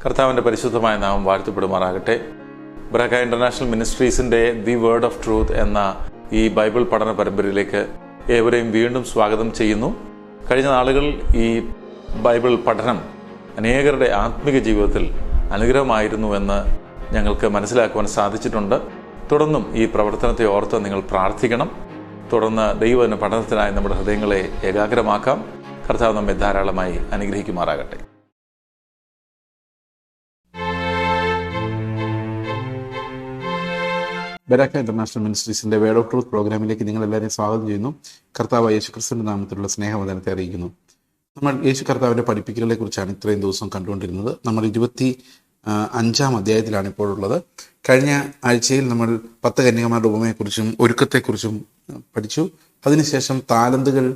കർത്താവിൻ്റെ പരിശുദ്ധമായ നാമം വാഴ്ത്തപ്പെടുമാറാകട്ടെ. ബ്രഹ ഇന്റർനാഷണൽ മിനിസ്ട്രീസിൻ്റെ ദി വേർഡ് ഓഫ് ട്രൂത്ത് എന്ന ഈ ബൈബിൾ പഠന പരമ്പരയിലേക്ക് ഏവരെയും വീണ്ടും സ്വാഗതം ചെയ്യുന്നു. കഴിഞ്ഞ നാളുകൾ ഈ ബൈബിൾ പഠനം അനേകരുടെ ആത്മീക ജീവിതത്തിൽ അനുഗ്രഹമായിരുന്നു എന്ന് ഞങ്ങൾക്ക് മനസ്സിലാക്കുവാൻ സാധിച്ചിട്ടുണ്ട്. തുടർന്നും ഈ പ്രവർത്തനത്തെ ഓർത്ത് നിങ്ങൾ പ്രാർത്ഥിക്കണം. തുടർന്ന് ദൈവവചന പഠനത്തിനായി നമ്മുടെ ഹൃദയങ്ങളെ ഏകാഗ്രമാക്കാം. കർത്താവ് നമ്മെ ധാരാളമായി അനുഗ്രഹിക്കുമാറാകട്ടെ. ബരാക്ക ഇന്റർനാഷണൽ മിനിസ്ട്രീസിന്റെ വേർഡ് ഓഫ് ട്രൂത്ത് പ്രോഗ്രാമിലേക്ക് നിങ്ങൾ എല്ലാവരെയും സ്വാഗതം ചെയ്യുന്നു. കർത്താവ് യേശു ക്രിസ്തുവിന്റെ നാമത്തിലുള്ള സ്നേഹവന്ദനത്തെ അറിയിക്കുന്നു. നമ്മൾ യേശു കർത്താവിന്റെ പഠിപ്പിക്കലുകളെ കുറിച്ചാണ് ഇത്രയും ദിവസം കണ്ടുകൊണ്ടിരുന്നത്. നമ്മൾ 25-ാം അധ്യായത്തിലാണ് ഇപ്പോൾ ഉള്ളത്. കഴിഞ്ഞ ആഴ്ചയിൽ നമ്മൾ 10 കന്യകമാരുടെ ഉപമയെക്കുറിച്ചും ഒരുക്കത്തെക്കുറിച്ചും പഠിച്ചു. അതിനുശേഷം താലന്തുകൾ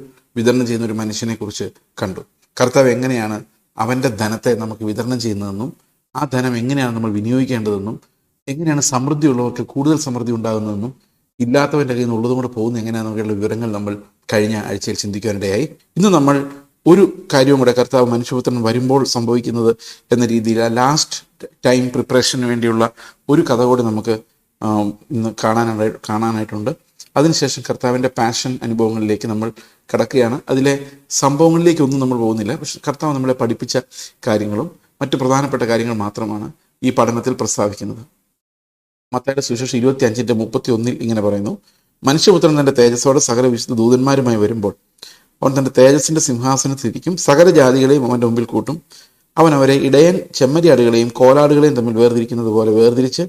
വിതരണം ചെയ്യുന്ന ഒരു മനുഷ്യനെ കുറിച്ച് കണ്ടു. കർത്താവ് എങ്ങനെയാണ് അവൻ്റെ ധനത്തെ നമുക്ക് വിതരണം ചെയ്യുന്നതെന്നും ആ ധനം എങ്ങനെയാണ് നമ്മൾ വിനിയോഗിക്കേണ്ടതെന്നും എങ്ങനെയാണ് സമൃദ്ധിയുള്ളവർക്ക് കൂടുതൽ സമൃദ്ധി ഉണ്ടാകുന്നതെന്നും ഇല്ലാത്തവൻ്റെ കയ്യിൽ നിന്ന് ഉള്ളതും കൂടെ പോകുന്നത് എങ്ങനെയാണെന്നൊക്കെയുള്ള വിവരങ്ങൾ നമ്മൾ കഴിഞ്ഞ ആഴ്ചയിൽ ചിന്തിക്കാനിടയായി. ഇന്ന് നമ്മൾ ഒരു കാര്യവും കൂടെ കർത്താവ് മനുഷ്യപുത്രൻ വരുമ്പോൾ സംഭവിക്കുന്നത് എന്ന രീതിയിൽ ആ ലാസ്റ്റ് ടൈം പ്രിപ്പറേഷന് വേണ്ടിയുള്ള ഒരു കഥ കൂടി നമുക്ക് ഇന്ന് കാണാനായിട്ടുണ്ട്. അതിനുശേഷം കർത്താവിൻ്റെ പാഷൻ അനുഭവങ്ങളിലേക്ക് നമ്മൾ കടക്കുകയാണ്. അതിലെ സംഭവങ്ങളിലേക്കൊന്നും നമ്മൾ പോകുന്നില്ല. പക്ഷെ കർത്താവ് നമ്മളെ പഠിപ്പിച്ച കാര്യങ്ങളും മറ്റു പ്രധാനപ്പെട്ട കാര്യങ്ങൾ മാത്രമാണ് ഈ പഠനത്തിൽ പ്രസ്താവിക്കുന്നത്. മത്തായിയുടെ സുവിശേഷം 25:31 ഇങ്ങനെ പറയുന്നു: മനുഷ്യപുത്രൻ തന്റെ തേജസ്സോടെ സകല വിശുദ്ധ ദൂതന്മാരുമായി വരുമ്പോൾ അവൻ തന്റെ തേജസ്സിന്റെ സിംഹാസനത്തിലിരിക്കും. സകല ജാതികളെയും അവൻ്റെ മുമ്പിൽ കൂട്ടും. അവൻ അവരെ ഇടയൻ ചെമ്മരിയാടുകളെയും കോലാടുകളെയും തമ്മിൽ വേർതിരിക്കുന്നത് പോലെ വേർതിരിച്ച്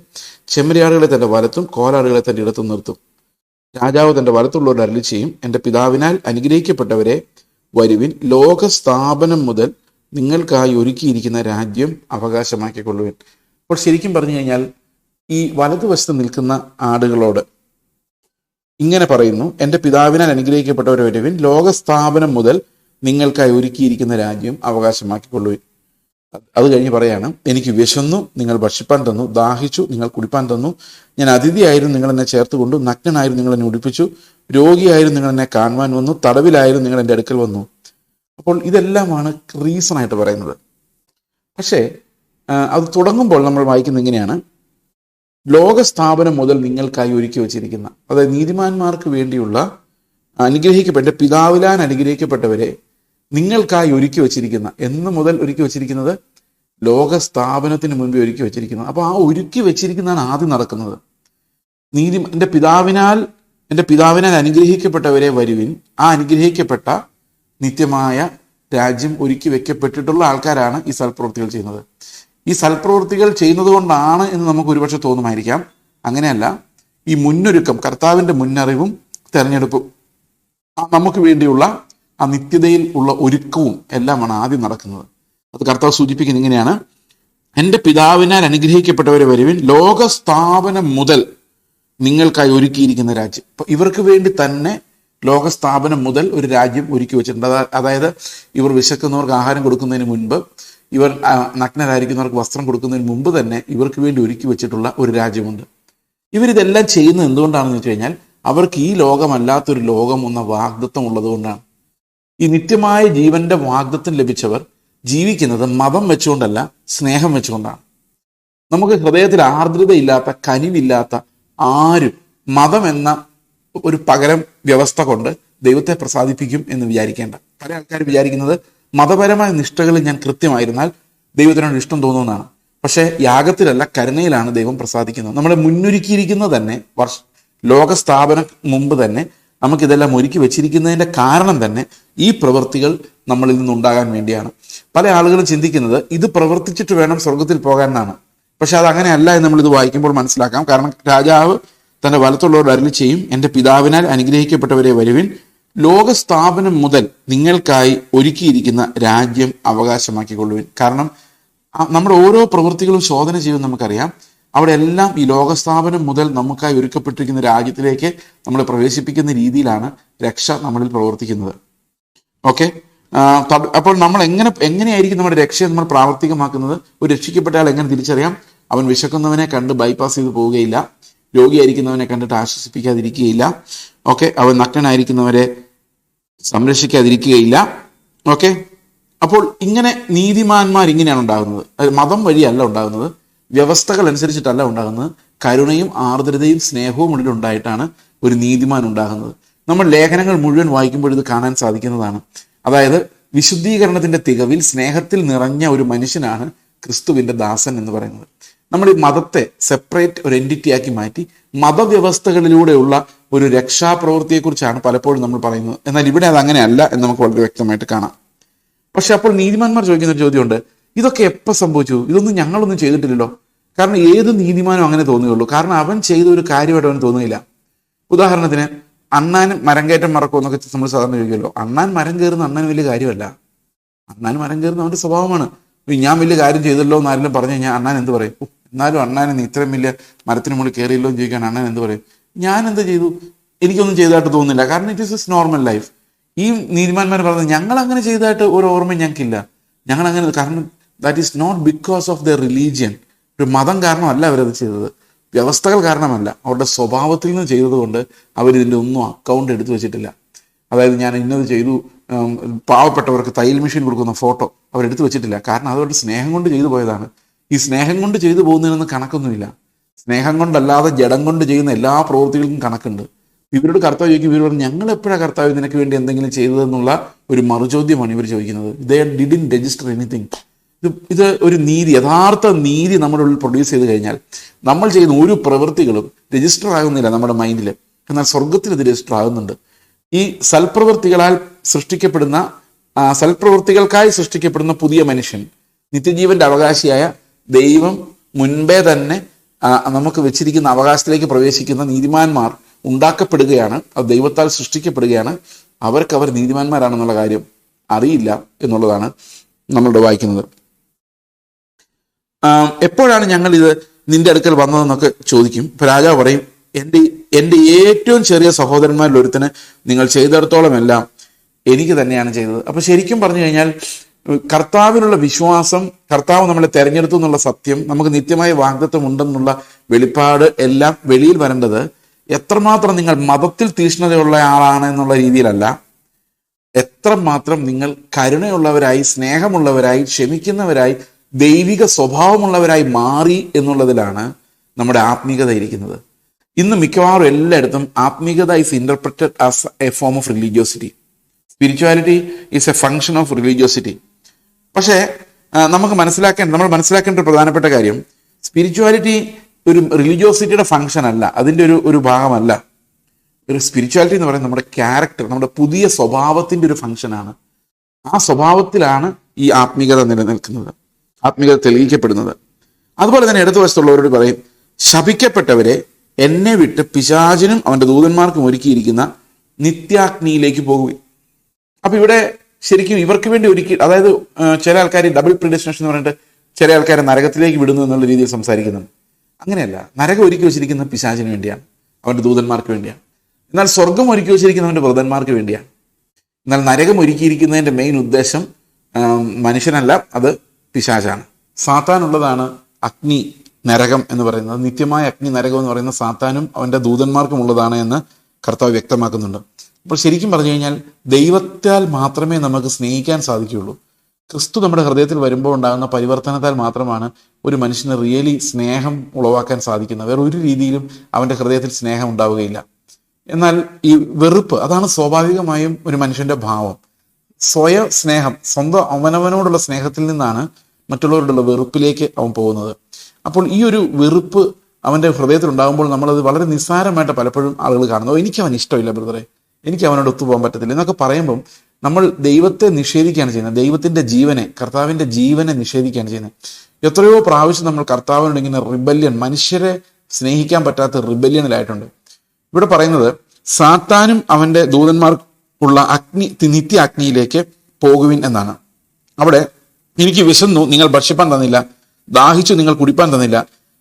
ചെമ്മരിയാടുകളെ തന്റെ വലത്തും കോലാടുകളെ തന്റെ ഇടത്തും നിർത്തും. രാജാവ് തന്റെ വലത്തുള്ളവരുടെ അരുളി ചെയ്യും: എൻ്റെ പിതാവിനാൽ അനുഗ്രഹിക്കപ്പെട്ടവരെ വരുവിൻ, ലോകസ്ഥാപനം മുതൽ നിങ്ങൾക്കായി ഒരുക്കിയിരിക്കുന്ന രാജ്യം അവകാശമാക്കിക്കൊള്ളുവിൻ. അപ്പോൾ ശരിക്കും പറഞ്ഞു കഴിഞ്ഞാൽ ഈ വലതുവശത്ത് നിൽക്കുന്ന ആടുകളോട് ഇങ്ങനെ പറയുന്നു: എൻ്റെ പിതാവിനാൽ അനുഗ്രഹിക്കപ്പെട്ടവരെ വരുവിൻ, ലോകസ്ഥാപനം മുതൽ നിങ്ങൾക്കായി ഒരുക്കിയിരിക്കുന്ന രാജ്യം അവകാശമാക്കിക്കൊള്ളുവിൻ. അത് കഴിഞ്ഞ് പറയാണ്: എനിക്ക് വിശന്നു, നിങ്ങൾ ഭക്ഷിപ്പാൻ തന്നു; ദാഹിച്ചു, നിങ്ങൾ കുടിപ്പാൻ തന്നു; ഞാൻ അതിഥിയായിരുന്നു, നിങ്ങൾ എന്നെ ചേർത്തുകൊണ്ടു; നഗ്നനായിരുന്നു, നിങ്ങൾ എന്നെ ഉടുപ്പിച്ചു; രോഗിയായിരുന്നു, നിങ്ങൾ എന്നെ കാണുവാൻ വന്നു; തടവിലായിരുന്നു, നിങ്ങൾ എൻ്റെ അടുക്കൽ വന്നു. അപ്പോൾ ഇതെല്ലാമാണ് റീസണായിട്ട് പറയുന്നത്. പക്ഷേ അത് തുടങ്ങുമ്പോൾ നമ്മൾ വായിക്കുന്നത് ഇങ്ങനെയാണ്: ലോകസ്ഥാപനം മുതൽ നിങ്ങൾക്കായി ഒരുക്കി വച്ചിരിക്കുന്ന, അതായത് നീതിമാന്മാർക്ക് വേണ്ടിയുള്ള അനുഗ്രഹിക്കപ്പെട്ട പിതാവിലാൻ അനുഗ്രഹിക്കപ്പെട്ടവരെ നിങ്ങൾക്കായി ഒരുക്കി വച്ചിരിക്കുന്ന, എന്ന് മുതൽ ഒരുക്കി വച്ചിരിക്കുന്നത്? ലോകസ്ഥാപനത്തിന് മുൻപേ ഒരുക്കി വച്ചിരിക്കുന്നത്. അപ്പോൾ ആ ഒരുക്കി വെച്ചിരിക്കുന്നതാണ് ആദ്യം നടക്കുന്നത്. എൻ്റെ പിതാവിനാൽ അനുഗ്രഹിക്കപ്പെട്ടവരെ വരുവിൻ. ആ അനുഗ്രഹിക്കപ്പെട്ട നിത്യമായ രാജ്യം ഒരുക്കി വെക്കപ്പെട്ടിട്ടുള്ള ആൾക്കാരാണ് ഈ സൽപ്രവൃത്തികൾ ചെയ്യുന്നത്. ഈ സൽപ്രവൃത്തികൾ ചെയ്യുന്നത് കൊണ്ടാണ് എന്ന് നമുക്ക് ഒരുപക്ഷെ തോന്നുമായിരിക്കാം. അങ്ങനെയല്ല. ഈ മുന്നൊരുക്കം, കർത്താവിൻ്റെ മുന്നറിവും തെരഞ്ഞെടുപ്പും, നമുക്ക് വേണ്ടിയുള്ള ആ നിത്യതയിൽ ഉള്ള ഒരുക്കവും എല്ലാമാണ് ആദ്യം നടക്കുന്നത്. അത് കർത്താവ് സൂചിപ്പിക്കുന്നത് ഇങ്ങനെയാണ്: എൻ്റെ പിതാവിനാൽ അനുഗ്രഹിക്കപ്പെട്ടവരെ വരുവിൻ, ലോകസ്ഥാപനം മുതൽ നിങ്ങൾക്കായി ഒരുക്കിയിരിക്കുന്ന രാജ്യം. അപ്പൊ ഇവർക്ക് വേണ്ടി തന്നെ ലോകസ്ഥാപനം മുതൽ ഒരു രാജ്യം ഒരുക്കി വെച്ചിട്ടുണ്ട്. അതായത് ഇവർ വിശക്കുന്നവർക്ക് ആഹാരം കൊടുക്കുന്നതിന് മുൻപ്, ഇവർ നഗ്നരായിരിക്കുന്നവർക്ക് വസ്ത്രം കൊടുക്കുന്നതിന് മുമ്പ് തന്നെ ഇവർക്ക് വേണ്ടി ഒരുക്കി വെച്ചിട്ടുള്ള ഒരു രാജ്യമുണ്ട്. ഇവരിതെല്ലാം ചെയ്യുന്നത് എന്തുകൊണ്ടാണെന്ന് വെച്ച് കഴിഞ്ഞാൽ അവർക്ക് ഈ ലോകമല്ലാത്തൊരു ലോകം എന്ന വാഗ്ദത്തം ഉള്ളത് കൊണ്ടാണ്. ഈ നിത്യമായ ജീവന്റെ വാഗ്ദത്തം ലഭിച്ചവർ ജീവിക്കുന്നത് മതം വെച്ചുകൊണ്ടല്ല, സ്നേഹം വെച്ചുകൊണ്ടാണ്. നമുക്ക് ഹൃദയത്തിൽ ആർദ്രതയില്ലാത്ത, കനിവില്ലാത്ത ആരും മതം എന്ന ഒരു പകരം വ്യവസ്ഥ കൊണ്ട് ദൈവത്തെ പ്രസാദിപ്പിക്കും എന്ന് വിചാരിക്കേണ്ട. പല ആൾക്കാർ വിചാരിക്കുന്നത് മതപരമായ നിഷ്ഠകളിൽ ഞാൻ കൃത്യമായിരുന്നാൽ ദൈവത്തിനോട് ഇഷ്ടം തോന്നുന്നതാണ്. പക്ഷേ യാഗത്തിലല്ല, കരുണയിലാണ് ദൈവം പ്രസാദിക്കുന്നത്. നമ്മളെ മുന്നൊരുക്കിയിരിക്കുന്നത് തന്നെ ലോകസ്ഥാപനം മുമ്പ് തന്നെ നമുക്കിതെല്ലാം ഒരുക്കി വെച്ചിരിക്കുന്നതിൻ്റെ കാരണം തന്നെ ഈ പ്രവൃത്തികൾ നമ്മളിൽ നിന്നുണ്ടാകാൻ വേണ്ടിയാണ്. പല ആളുകളും ചിന്തിക്കുന്നത് ഇത് പ്രവർത്തിച്ചിട്ട് വേണം സ്വർഗത്തിൽ പോകാൻ എന്നാണ്. പക്ഷെ അത് അങ്ങനെയല്ല എന്ന് നമ്മളിത് വായിക്കുമ്പോൾ മനസ്സിലാക്കാം. കാരണം രാജാവ് തൻ്റെ വലത്തുള്ളവരോട് അരുളി ചെയ്യും: എൻ്റെ പിതാവിനാൽ അനുഗ്രഹിക്കപ്പെട്ടവരെ വരുവിൻ, ലോകസ്ഥാപനം മുതൽ നിങ്ങൾക്കായി ഒരുക്കിയിരിക്കുന്ന രാജ്യം അവകാശമാക്കിക്കൊള്ളുവിൻ. കാരണം നമ്മുടെ ഓരോ പ്രവൃത്തികളും ശോധന ചെയ്യുമെന്ന് നമുക്കറിയാം. അവിടെ എല്ലാം ഈ ലോകസ്ഥാപനം മുതൽ നമുക്കായി ഒരുക്കപ്പെട്ടിരിക്കുന്ന രാജ്യത്തിലേക്ക് നമ്മളെ പ്രവേശിപ്പിക്കുന്ന രീതിയിലാണ് രക്ഷ നമ്മളിൽ പ്രവർത്തിക്കുന്നത്. ഓക്കെ, അപ്പോൾ നമ്മൾ എങ്ങനെയായിരിക്കും നമ്മുടെ രക്ഷയെ നമ്മൾ പ്രാവർത്തികമാക്കുന്നത്? ഒരു രക്ഷിക്കപ്പെട്ട ആൾ എങ്ങനെ തിരിച്ചറിയാം? അവൻ വിശക്കുന്നവനെ കണ്ട് ബൈപ്പാസ് ചെയ്ത് പോവുകയില്ല, രോഗിയായിരിക്കുന്നവനെ കണ്ടിട്ട് ആശ്വസിപ്പിക്കാതിരിക്കുകയില്ല. ഓക്കെ, അവൻ നഗ്നനായിരിക്കുന്നവരെ സംരക്ഷിക്കാതിരിക്കുകയില്ല. ഓക്കെ, അപ്പോൾ ഇങ്ങനെ നീതിമാന്മാർ ഇങ്ങനെയാണ് ഉണ്ടാകുന്നത്. മതം വഴിയല്ല ഉണ്ടാകുന്നത്, വ്യവസ്ഥകൾ അനുസരിച്ചിട്ടല്ല ഉണ്ടാകുന്നത്. കരുണയും ആർദ്രതയും സ്നേഹവും ഉള്ളിലുണ്ടായിട്ടാണ് ഒരു നീതിമാൻ ഉണ്ടാകുന്നത്. നമ്മൾ ലേഖനങ്ങൾ മുഴുവൻ വായിക്കുമ്പോൾ ഇത് കാണാൻ സാധിക്കുന്നതാണ്. അതായത് വിശുദ്ധീകരണത്തിന്റെ തികവിൽ സ്നേഹത്തിൽ നിറഞ്ഞ ഒരു മനുഷ്യനാണ് ക്രിസ്തുവിന്റെ ദാസൻ എന്ന് പറയുന്നത്. നമ്മൾ ഈ മതത്തെ സെപ്പറേറ്റ് ഒരു എൻറ്റിറ്റിയാക്കി മാറ്റി മതവ്യവസ്ഥകളിലൂടെയുള്ള ഒരു രക്ഷാപ്രവൃത്തിയെക്കുറിച്ചാണ് പലപ്പോഴും നമ്മൾ പറയുന്നത്. എന്നാൽ ഇവിടെ അത് അങ്ങനെയല്ല എന്ന് നമുക്ക് വളരെ വ്യക്തമായിട്ട് കാണാം. പക്ഷെ അപ്പോൾ നീതിമാന്മാർ ചോദിക്കുന്ന ഒരു ചോദ്യമുണ്ട്, ഇതൊക്കെ എപ്പോൾ സംഭവിച്ചു? ഇതൊന്നും ഞങ്ങളൊന്നും ചെയ്തിട്ടില്ലല്ലോ. കാരണം ഏത് നീതിമാനും അങ്ങനെ തോന്നുകയുള്ളൂ. കാരണം അവൻ ചെയ്ത ഒരു കാര്യമായിട്ട് അവന് തോന്നുകയില്ല. ഉദാഹരണത്തിന് അണ്ണാൻ മരം കയറ്റം മറക്കും എന്നൊക്കെ നമ്മൾ സാധാരണ ചോദിക്കുമല്ലോ. അണ്ണാൻ മരം കയറുന്ന അണ്ണാൻ വലിയ കാര്യമല്ല. അണ്ണാൻ മരം കയറുന്ന അവൻ്റെ സ്വഭാവമാണ്. ഞാൻ വലിയ കാര്യം ചെയ്തല്ലോ എന്ന് ആരെങ്കിലും പറഞ്ഞു കഴിഞ്ഞാൽ അണ്ണാൻ എന്ത് പറയും? എന്നാലും അണ്ണാൻ നീ ഇത്രയും വലിയ മരത്തിന് മുകളിൽ കയറിയല്ലോ എന്ന് ചോദിക്കാൻ അണ്ണാൻ എന്ത് പറയും? ഞാൻ എന്ത് ചെയ്തു? എനിക്കൊന്നും ചെയ്തതായിട്ട് തോന്നുന്നില്ല. കാരണം ഇറ്റ് ഈസ് നോർമൽ ലൈഫ്. ഈ നീതിമാന്മാർ പറഞ്ഞത് ഞങ്ങൾ അങ്ങനെ ചെയ്തതായിട്ട് ഒരു ഓർമ്മ ഞങ്ങൾക്കില്ല. ഞങ്ങൾ അങ്ങനെ, കാരണം that is not because of the religion. ഒരു മതം കാരണമല്ല അവരത് ചെയ്തത്, വ്യവസ്ഥകൾ കാരണമല്ല, അവരുടെ സ്വഭാവത്തിൽ നിന്ന് ചെയ്തതുകൊണ്ട് അവരിതിൻ്റെ ഒന്നും അക്കൗണ്ട് എടുത്തു വെച്ചിട്ടില്ല. അതായത് ഞാൻ ഇന്നത് ചെയ്തു, പാവപ്പെട്ടവർക്ക് തയ്യൽ മെഷീൻ കൊടുക്കുന്ന ഫോട്ടോ അവരെടുത്ത് വെച്ചിട്ടില്ല. കാരണം അതവരുടെ സ്നേഹം കൊണ്ട് ചെയ്തു പോയതാണ്. ഈ സ്നേഹം കൊണ്ട് ചെയ്തു പോകുന്നതിനൊന്നും കണക്കൊന്നുമില്ല. സ്നേഹം കൊണ്ടല്ലാതെ ജഡം കൊണ്ട് ചെയ്യുന്ന എല്ലാ പ്രവൃത്തികൾക്കും കണക്കുണ്ട്. ഇവരോട് കർത്താവ് ചോദിക്കും, ഇവർ പറഞ്ഞു ഞങ്ങൾ എപ്പോഴാണ് കർത്താവ് നിനക്ക് വേണ്ടി എന്തെങ്കിലും ചെയ്തതെന്നുള്ള ഒരു മറുചോദ്യമാണ് ഇവർ ചോദിക്കുന്നത്. They didn't register anything. ഇത് ഒരു നീതി, യഥാർത്ഥ നീതി നമ്മുടെ ഉള്ളിൽ പ്രൊഡ്യൂസ് ചെയ്ത് കഴിഞ്ഞാൽ നമ്മൾ ചെയ്യുന്ന ഒരു പ്രവൃത്തികളും രജിസ്റ്റർ ആകുന്നില്ല നമ്മുടെ മൈൻഡിൽ. എന്നാൽ സ്വർഗത്തിൽ ഇത് രജിസ്റ്റർ ആകുന്നുണ്ട്. ഈ സൽപ്രവൃത്തികൾക്കായി സൃഷ്ടിക്കപ്പെടുന്ന പുതിയ മനുഷ്യൻ, നിത്യജീവന്റെ അവകാശിയായ ദൈവം മുൻപേ തന്നെ നമുക്ക് വെച്ചിരിക്കുന്ന അവകാശത്തിലേക്ക് പ്രവേശിക്കുന്ന നീതിമാന്മാർ ഉണ്ടാക്കപ്പെടുകയാണ്. അത് ദൈവത്താൽ സൃഷ്ടിക്കപ്പെടുകയാണ്. അവർ നീതിമാന്മാരാണെന്നുള്ള കാര്യം അറിയില്ല എന്നുള്ളതാണ് നമ്മളുടെ വായിക്കുന്നത്. എപ്പോഴാണ് ഞങ്ങൾ ഇത് നിന്റെ അടുക്കൽ വന്നതെന്നൊക്കെ ചോദിക്കും. ഇപ്പൊ രാജാവ് പറയും, എൻ്റെ ഏറ്റവും ചെറിയ സഹോദരന്മാരിൽ ഒരുത്തന് നിങ്ങൾ ചെയ്തിടത്തോളം എല്ലാം എനിക്ക് തന്നെയാണ് ചെയ്തത്. അപ്പൊ ശരിക്കും പറഞ്ഞു കഴിഞ്ഞാൽ കർത്താവിനുള്ള വിശ്വാസം, കർത്താവ് നമ്മളെ തെരഞ്ഞെടുത്തു എന്നുള്ള സത്യം, നമുക്ക് നിത്യമായ വാഗ്ദത്വം ഉണ്ടെന്നുള്ള വെളിപ്പാട് എല്ലാം വെളിയിൽ വരേണ്ടത് എത്രമാത്രം നിങ്ങൾ മതത്തിൽ തീഷ്ണതയുള്ള ആളാണ് എന്നുള്ള രീതിയിലല്ല, എത്രമാത്രം നിങ്ങൾ കരുണയുള്ളവരായി, സ്നേഹമുള്ളവരായി, ക്ഷമിക്കുന്നവരായി, ദൈവിക സ്വഭാവമുള്ളവരായി മാറി എന്നുള്ളതിലാണ് നമ്മുടെ ആത്മീയത ഇരിക്കുന്നത്. ഇന്ന് മിക്കവാറും എല്ലായിടത്തും ആത്മീയത is interpreted as A form of religiosity. Spirituality is A function of religiosity. പക്ഷേ നമ്മൾ മനസ്സിലാക്കേണ്ട ഒരു പ്രധാനപ്പെട്ട കാര്യം, സ്പിരിച്വാലിറ്റി ഒരു റിലീജിയോസിറ്റിയുടെ ഫങ്ഷൻ അല്ല, അതിൻ്റെ ഒരു ഭാഗമല്ല. ഒരു സ്പിരിച്വാലിറ്റി എന്ന് പറയുന്നത് നമ്മുടെ ക്യാരക്ടർ, നമ്മുടെ പുതിയ സ്വഭാവത്തിൻ്റെ ഒരു ഫങ്ഷനാണ്. ആ സ്വഭാവത്തിലാണ് ഈ ആത്മീയത നിലനിൽക്കുന്നത്, ആത്മീയത തെളിയിക്കപ്പെടുന്നത്. അതുപോലെ തന്നെ ഇടതു വശത്തുള്ളവരോട് പറയും, ശപിക്കപ്പെട്ടവരെ എന്നെ വിട്ട് പിശാചിനും അവൻ്റെ ദൂതന്മാർക്കും ഒരുക്കിയിരിക്കുന്ന നിത്യാഗ്നിയിലേക്ക് പോകുകയും. അപ്പൊ ഇവിടെ ശരിക്കും ഇവർക്ക് വേണ്ടി ഒരുക്കി, അതായത് ചില ആൾക്കാർ ഡബിൾ പ്രിഡെസ്റ്റിനേഷൻ എന്ന് പറഞ്ഞിട്ട് ചില ആൾക്കാരെ നരകത്തിലേക്ക് വിടുന്നു എന്നുള്ള രീതിയിൽ സംസാരിക്കുന്നുണ്ട്. അങ്ങനെയല്ല. നരകം ഒരുക്കി വെച്ചിരിക്കുന്ന പിശാചിന് വേണ്ടിയാണ്, അവൻ്റെ ദൂതന്മാർക്ക് വേണ്ടിയാണ്. എന്നാൽ സ്വർഗം ഒരുക്കി വെച്ചിരിക്കുന്നവൻ്റെ വൃതന്മാർക്ക് വേണ്ടിയാണ്. എന്നാൽ നരകം ഒരുക്കിയിരിക്കുന്നതിൻ്റെ മെയിൻ ഉദ്ദേശം മനുഷ്യനല്ല, അത് പിശാചാണ്. സാത്താനുള്ളതാണ് അഗ്നി നരകം എന്ന് പറയുന്നത്. നിത്യമായ അഗ്നി നരകം എന്ന് പറയുന്നത് സാത്താനും അവൻ്റെ ദൂതന്മാർക്കും ഉള്ളതാണ് എന്ന് കർത്താവ് വ്യക്തമാക്കുന്നുണ്ട്. അപ്പോൾ ശരിക്കും പറഞ്ഞു കഴിഞ്ഞാൽ ദൈവത്താൽ മാത്രമേ നമുക്ക് സ്നേഹിക്കാൻ സാധിക്കുകയുള്ളൂ. ക്രിസ്തു നമ്മുടെ ഹൃദയത്തിൽ വരുമ്പോൾ ഉണ്ടാകുന്ന പരിവർത്തനത്താൽ മാത്രമാണ് ഒരു മനുഷ്യന് റിയലി സ്നേഹം ഉളവാക്കാൻ സാധിക്കുന്നത്. വേറെ ഒരു രീതിയിലും അവൻ്റെ ഹൃദയത്തിൽ സ്നേഹം ഉണ്ടാവുകയില്ല. എന്നാൽ ഈ വെറുപ്പ്, അതാണ് സ്വാഭാവികമായും ഒരു മനുഷ്യൻ്റെ ഭാവം. സ്വയം സ്നേഹം, സ്വന്തം അവനവനോടുള്ള സ്നേഹത്തിൽ നിന്നാണ് മറ്റുള്ളവരോടുള്ള വെറുപ്പിലേക്ക് അവൻ പോകുന്നത്. അപ്പോൾ ഈ ഒരു വെറുപ്പ് അവൻ്റെ ഹൃദയത്തിൽ ഉണ്ടാകുമ്പോൾ നമ്മളത് വളരെ നിസ്സാരമായിട്ട് പലപ്പോഴും ആളുകൾ കാണുന്നു. എനിക്ക് അവൻ ഇഷ്ടമില്ല ബ്രദറെ, എനിക്ക് അവനോട് ഒത്തുപോകാൻ പറ്റത്തില്ല എന്നൊക്കെ പറയുമ്പം നമ്മൾ ദൈവത്തെ നിഷേധിക്കുകയാണ് ചെയ്യുന്നത്. ദൈവത്തിൻ്റെ ജീവനെ, കർത്താവിൻ്റെ ജീവനെ നിഷേധിക്കുകയാണ് ചെയ്യുന്നത്. എത്രയോ പ്രാവശ്യം നമ്മൾ കർത്താവിനോട് ഇങ്ങനെ റിബല്യൻ, മനുഷ്യരെ സ്നേഹിക്കാൻ പറ്റാത്ത റിബല്യനിലായിട്ടുണ്ട്. ഇവിടെ പറയുന്നത് സാത്താനും അവൻ്റെ ദൂതന്മാർക്കുള്ള നിത്യ അഗ്നിയിലേക്ക് പോകുവിൻ എന്നാണ്. അവിടെ എനിക്ക് വിശന്നു, നിങ്ങൾ ഭക്ഷിപ്പാൻ തന്നില്ല, ദാഹിച്ചു, നിങ്ങൾ കുടിപ്പാൻ തന്നില്ല,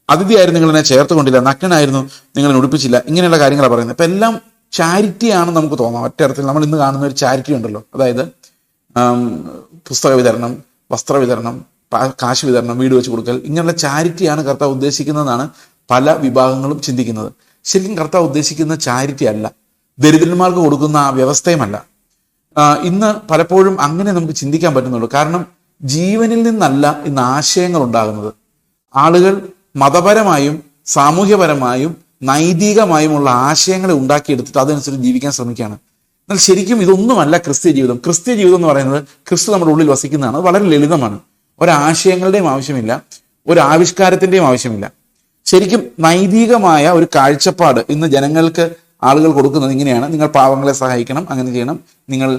അതിഥിയായിരുന്നു, നിങ്ങൾ എന്നെ ചേർത്ത് കൊണ്ടില്ല, നഗ്നനായിരുന്നു, നിങ്ങൾ ഉടുപ്പിച്ചില്ല, ഇങ്ങനെയുള്ള കാര്യങ്ങളാണ് പറയുന്നത്. അപ്പം എല്ലാം ചാരിറ്റിയാണെന്ന് നമുക്ക് തോന്നാം. ഒറ്റയർത്ഥത്തിൽ നമ്മൾ ഇന്ന് കാണുന്ന ഒരു ചാരിറ്റി ഉണ്ടല്ലോ, അതായത് പുസ്തക വിതരണം, വസ്ത്ര വിതരണം, കാശ് വിതരണം, വീട് വെച്ച് കൊടുക്കൽ, ഇങ്ങനെയുള്ള ചാരിറ്റിയാണ് കർത്താവ് ഉദ്ദേശിക്കുന്നതെന്നാണ് പല വിഭാഗങ്ങളും ചിന്തിക്കുന്നത്. ശരിക്കും കർത്താവ് ഉദ്ദേശിക്കുന്ന ചാരിറ്റി അല്ല, ദരിദ്രന്മാർക്ക് കൊടുക്കുന്ന ആ വ്യവസ്ഥയുമല്ല. ഇന്ന് പലപ്പോഴും അങ്ങനെ നമുക്ക് ചിന്തിക്കാൻ പറ്റുന്നുള്ളൂ. കാരണം ജീവനിൽ നിന്നല്ല ഇന്ന് ആശയങ്ങൾ ഉണ്ടാകുന്നത്. ആളുകൾ മതപരമായും സാമൂഹ്യപരമായും നൈതികമായുമുള്ള ആശയങ്ങളെ ഉണ്ടാക്കിയെടുത്തിട്ട് അതനുസരിച്ച് ജീവിക്കാൻ ശ്രമിക്കുകയാണ്. എന്നാൽ ശരിക്കും ഇതൊന്നുമല്ല ക്രിസ്ത്യ ജീവിതം. ക്രിസ്ത്യ ജീവിതം എന്ന് പറയുന്നത് ക്രിസ്തു നമ്മുടെ ഉള്ളിൽ വസിക്കുന്നതാണ്. അത് വളരെ ലളിതമാണ്. ഒരാശയങ്ങളുടെയും ആവശ്യമില്ല, ഒരു ആവിഷ്കാരത്തിന്റെയും ആവശ്യമില്ല. ശരിക്കും നൈതികമായ ഒരു കാഴ്ചപ്പാട് ഇന്ന് ജനങ്ങൾക്ക് ആളുകൾ കൊടുക്കുന്നത് ഇങ്ങനെയാണ്: നിങ്ങൾ പാവങ്ങളെ സഹായിക്കണം, അങ്ങനെ ചെയ്യണം, നിങ്ങൾ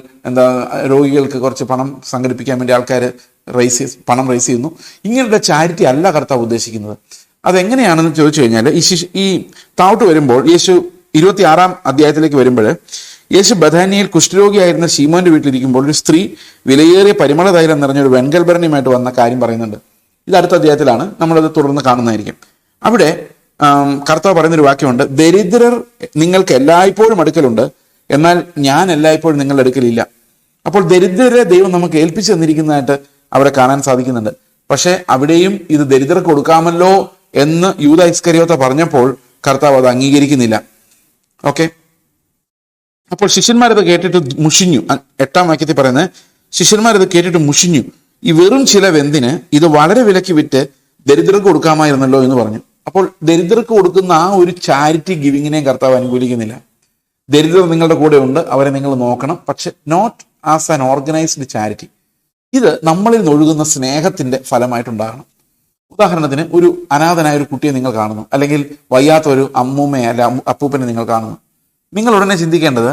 രോഗികൾക്ക് കുറച്ച് പണം സംഘടിപ്പിക്കാൻ വേണ്ടി ആൾക്കാർ പണം റൈസ് ചെയ്യുന്നു. ഇങ്ങനെയുള്ള ചാരിറ്റി അല്ല കർത്താവ് ഉദ്ദേശിക്കുന്നത്. അതെങ്ങനെയാണെന്ന് ചോദിച്ചു കഴിഞ്ഞാൽ, ഈ താഴോട്ട് വരുമ്പോൾ യേശു 26-ാം അധ്യായത്തിലേക്ക് വരുമ്പോൾ, യേശു ബഥാനിയയിൽ കുഷ്ഠരോഗിയായിരുന്ന ശീമോന്റെ വീട്ടിലിരിക്കുമ്പോൾ ഒരു സ്ത്രീ വിലയേറിയ പരിമള തൈലം നിറഞ്ഞൊരു വെൺകൽഭരണിയുമായിട്ട് വന്ന കാര്യം പറയുന്നുണ്ട്. ഇത് അടുത്ത അധ്യായത്തിലാണ്, നമ്മളത് തുടർന്ന് കാണുന്നതായിരിക്കും. അവിടെ കർത്താവ് പറയുന്നൊരു വാക്യമുണ്ട്: ദരിദ്രർ നിങ്ങൾക്ക് എല്ലായ്പ്പോഴും അടുക്കലുണ്ട്, എന്നാൽ ഞാൻ എല്ലായ്പ്പോഴും നിങ്ങളുടെ അടുക്കലില്ല. അപ്പോൾ ദരിദ്രരെ ദൈവം നമുക്ക് ഏൽപ്പിച്ചു തന്നിരിക്കുന്നതായിട്ട് അവിടെ കാണാൻ സാധിക്കുന്നുണ്ട്. പക്ഷെ അവിടെയും ഇത് ദരിദ്രർക്ക് കൊടുക്കാമല്ലോ എന്ന് യൂദാ ഇസ്കരിയോത്ത പറഞ്ഞപ്പോൾ കർത്താവ് അത് അംഗീകരിക്കുന്നില്ല. ഓക്കെ, അപ്പോൾ ശിഷ്യന്മാരത് കേട്ടിട്ട് മുഷിഞ്ഞു. 8-ാം വാക്യത്തിൽ പറയുന്നത്, ശിഷ്യന്മാരത് കേട്ടിട്ട് മുഷിഞ്ഞു. ഈ വെറും ചില വെന്തിന് ഇത് വളരെ വിലക്ക് വിറ്റ് ദരിദ്രർക്ക് കൊടുക്കാമായിരുന്നല്ലോ എന്ന് പറഞ്ഞു. അപ്പോൾ ദരിദ്രർക്ക് കൊടുക്കുന്ന ആ ഒരു ചാരിറ്റി ഗിവിങ്ങിനെയും കർത്താവ് അനുകൂലിക്കുന്നില്ല. ദരിദ്രർ നിങ്ങളുടെ കൂടെ ഉണ്ട്, അവരെ നിങ്ങൾ നോക്കണം, പക്ഷെ not as an organized charity. ഇത് നമ്മളിൽ നിന്നൊഴുകുന്ന സ്നേഹത്തിന്റെ ഫലമായിട്ടുണ്ടാകണം. ഉദാഹരണത്തിന്, ഒരു അനാഥനായ ഒരു കുട്ടിയെ നിങ്ങൾ കാണുന്നു, അല്ലെങ്കിൽ വയ്യാത്ത ഒരു അമ്മൂമ്മയെ അല്ല അപ്പൂപ്പനെ നിങ്ങൾ കാണുന്നു. നിങ്ങൾ ഉടനെ ചിന്തിക്കേണ്ടത്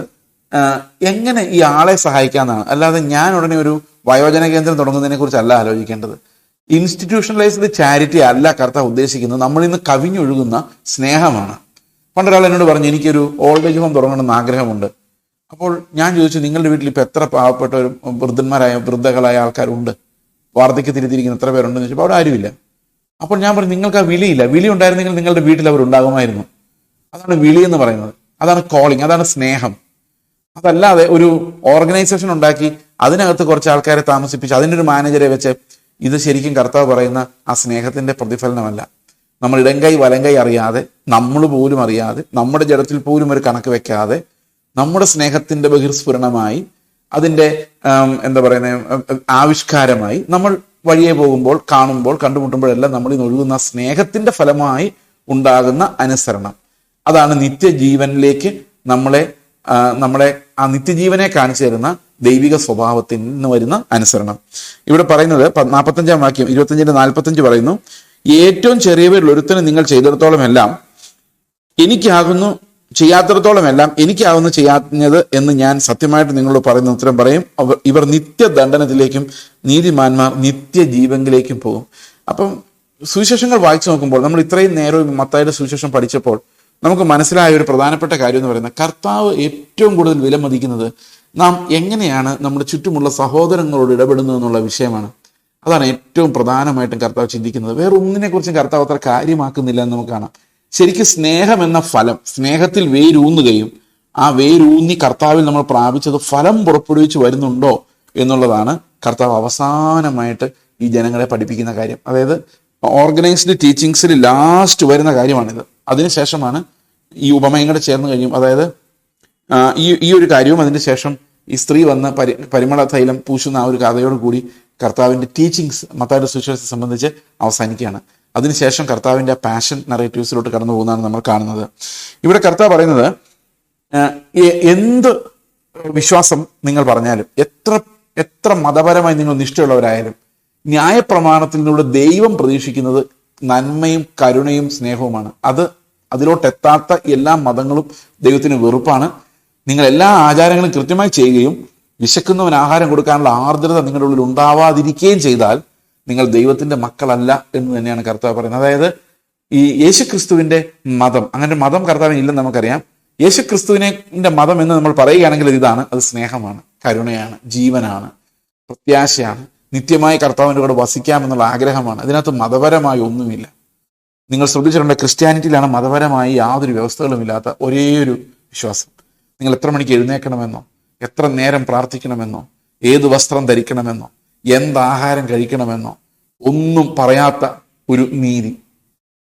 എങ്ങനെ ഈ ആളെ സഹായിക്കാമെന്നാണ്. അല്ലാതെ ഞാൻ ഉടനെ ഒരു വയോജന കേന്ദ്രം തുടങ്ങുന്നതിനെ കുറിച്ചല്ല ആലോചിക്കേണ്ടത്. ഇൻസ്റ്റിറ്റ്യൂഷണലൈസ്ഡ് ചാരിറ്റി അല്ല കർത്താവ് ഉദ്ദേശിക്കുന്നത്. നമ്മളിൽ നിന്ന് കവിഞ്ഞൊഴുകുന്ന സ്നേഹമാണ്. പണ്ടൊരാൾ എന്നോട് പറഞ്ഞു, എനിക്കൊരു ഓൾഡ് ഏജ് ഹോം തുടങ്ങണമെന്ന് ആഗ്രഹമുണ്ട്. അപ്പോൾ ഞാൻ ചോദിച്ചു, നിങ്ങളുടെ വീട്ടിൽ ഇപ്പോൾ എത്ര പാവപ്പെട്ട ഒരു വൃദ്ധകളായ ആൾക്കാരുണ്ട്, വാർദ്ധക്യത്തിരിക്കുന്ന എത്ര പേരുണ്ടെന്ന് ചോദിച്ചപ്പോൾ അവിടെ ആരുമില്ല. അപ്പോൾ ഞാൻ പറഞ്ഞു, നിങ്ങൾക്ക് ആ വിളിയില്ല. വിളി ഉണ്ടായിരുന്നെങ്കിൽ നിങ്ങളുടെ വീട്ടിൽ അവരുണ്ടാകുമായിരുന്നു. അതാണ് വിളി എന്ന് പറയുന്നത്. അതാണ് കോളിങ്, അതാണ് സ്നേഹം. അതല്ലാതെ ഒരു ഓർഗനൈസേഷൻ ഉണ്ടാക്കി അതിനകത്ത് കുറച്ച് ആൾക്കാരെ താമസിപ്പിച്ച് അതിൻ്റെ ഒരു മാനേജറെ വെച്ച്, ഇത് ശരിക്കും കർത്താവ് പറയുന്ന ആ സ്നേഹത്തിന്റെ പ്രതിഫലനമല്ല. നമ്മൾ ഇടങ്കൈ വലങ്കൈ അറിയാതെ, നമ്മൾ പോലും അറിയാതെ, നമ്മുടെ ജഡത്തിൽ പോലും ഒരു കണക്ക് വെക്കാതെ, നമ്മുടെ സ്നേഹത്തിന്റെ ബഹിർസ്ഫുരണമായി, അതിൻ്റെ ആവിഷ്കാരമായി നമ്മൾ വഴിയെ പോകുമ്പോൾ, കാണുമ്പോൾ, കണ്ടുമുട്ടുമ്പോഴെല്ലാം നമ്മൾ ഇന്ന് ഒഴുകുന്ന സ്നേഹത്തിന്റെ ഫലമായി ഉണ്ടാകുന്ന അനുസരണം. അതാണ് നിത്യജീവനിലേക്ക് നമ്മളെ ആ നിത്യജീവനെ കാണിച്ചു തരുന്ന ദൈവിക സ്വഭാവത്തിൽ നിന്ന് വരുന്ന അനുസരണം. ഇവിടെ പറയുന്നത് 45-ാം വാക്യം 25-45 പറയുന്നു: ഏറ്റവും ചെറിയവരിൽ ഒരുത്തന് നിങ്ങൾ ചെയ്തിടത്തോളം എല്ലാം എനിക്കാകുന്നു, ചെയ്യാത്തിടത്തോളം എല്ലാം എനിക്കാകുന്നു ചെയ്യാഞ്ഞത് എന്ന് ഞാൻ സത്യമായിട്ട് നിങ്ങളോട് പറയുന്ന ഉത്തരം പറയും. ഇവർ നിത്യദണ്ഡനത്തിലേക്കും നീതിമാന്മാർ നിത്യജീവനിലേക്കും പോകും. അപ്പം സുവിശേഷങ്ങൾ വായിച്ചു നോക്കുമ്പോൾ, നമ്മൾ ഇത്രയും നേരം മത്തായിയുടെ സുവിശേഷം പഠിച്ചപ്പോൾ നമുക്ക് മനസ്സിലായ ഒരു പ്രധാനപ്പെട്ട കാര്യം എന്ന് പറയുന്നത്, കർത്താവ് ഏറ്റവും കൂടുതൽ വിലമതിക്കുന്നത് നാം എങ്ങനെയാണ് നമ്മുടെ ചുറ്റുമുള്ള സഹോദരങ്ങളോട് ഇടപെടുന്നത് എന്നുള്ള വിഷയമാണ്. അതാണ് ഏറ്റവും പ്രധാനമായിട്ടും കർത്താവ് ചിന്തിക്കുന്നത്. വേറെ ഒന്നിനെ കുറിച്ചും കർത്താവ് അത്ര കാര്യമാക്കുന്നില്ല എന്ന് നമുക്ക് കാണാം. ശരിക്കും സ്നേഹം എന്ന ഫലം, സ്നേഹത്തിൽ വേരൂന്നുകയും ആ വേരൂന്നി കർത്താവിൽ നമ്മൾ പ്രാപിച്ചത് ഫലം പുറപ്പെടുവിച്ച് വരുന്നുണ്ടോ എന്നുള്ളതാണ് കർത്താവ് അവസാനമായിട്ട് ഈ ജനങ്ങളെ പഠിപ്പിക്കുന്ന കാര്യം. അതായത് ഓർഗനൈസ്ഡ് ടീച്ചിങ്സിൽ ലാസ്റ്റ് വരുന്ന കാര്യമാണിത്. അതിനുശേഷമാണ് ഈ ഉപമയും കൂടെ ചേർന്ന് കഴിയും. അതായത് ഈ ഒരു കാര്യവും അതിന് ശേഷം ഈ സ്ത്രീ വന്ന് പരിമള തൈലം പൂശുന്ന ആ ഒരു കഥയോട് കൂടി കർത്താവിൻ്റെ ടീച്ചിങ്സ് മത്തായിയുടെ സുവിശേഷത്തെ സംബന്ധിച്ച് അവസാനിക്കുകയാണ്. അതിനുശേഷം കർത്താവിൻ്റെ പാഷൻ നറേറ്റീവ്സിലോട്ട് കടന്നു പോകുന്നതാണ് നമ്മൾ കാണുന്നത്. ഇവിടെ കർത്താവ് പറയുന്നത്, എന്ത് വിശ്വാസം നിങ്ങൾ പറഞ്ഞാലും, എത്ര മതപരമായി നിങ്ങൾ നിഷ്ഠയുള്ളവരായാലും, ന്യായപ്രമാണത്തിൽ നിന്നുള്ള ദൈവം പ്രതീക്ഷിക്കുന്നത് നന്മയും കരുണയും സ്നേഹവുമാണ്. അതിലോട്ടെത്താത്ത എല്ലാ മതങ്ങളും ദൈവത്തിന് വെറുപ്പാണ്. നിങ്ങൾ എല്ലാ ആചാരങ്ങളും കൃത്യമായി ചെയ്യുകയും വിശക്കുന്നവന് ആഹാരം കൊടുക്കാനുള്ള ആർദ്രത നിങ്ങളുടെ ഉള്ളിൽ ഉണ്ടാവാതിരിക്കുകയും ചെയ്താൽ നിങ്ങൾ ദൈവത്തിന്റെ മക്കളല്ല എന്ന് തന്നെയാണ് കർത്താവ് പറയുന്നത്. അതായത് ഈ യേശുക്രിസ്തുവിന്റെ മതം, അങ്ങനെ മതം കർത്താവിന് ഇല്ലെന്ന് നമുക്കറിയാം. യേശുക്രിസ്തുവിന്റെ മതം എന്ന് നമ്മൾ പറയുകയാണെങ്കിൽ ഇതാണ്, അത് സ്നേഹമാണ്, കരുണയാണ്, ജീവനാണ്, പ്രത്യാശയാണ്, നിത്യമായി കർത്താവിൻ്റെ കൂടെ വസിക്കാമെന്നുള്ള ആഗ്രഹമാണ്. ഇതിനകത്ത് മതപരമായി ഒന്നുമില്ല. നിങ്ങൾ ശ്രദ്ധിച്ചിട്ടുണ്ട്, ക്രിസ്ത്യാനിറ്റിയിലാണ് മതപരമായി യാതൊരു വ്യവസ്ഥകളും ഇല്ലാത്ത ഒരേ ഒരു വിശ്വാസം. നിങ്ങൾ എത്ര മണിക്ക് എഴുന്നേൽക്കണമെന്നോ, എത്ര നേരം പ്രാർത്ഥിക്കണമെന്നോ, ഏത് വസ്ത്രം ധരിക്കണമെന്നോ, എന്താഹാരം കഴിക്കണമെന്നോ ഒന്നും പറയാത്ത ഒരു നീതി.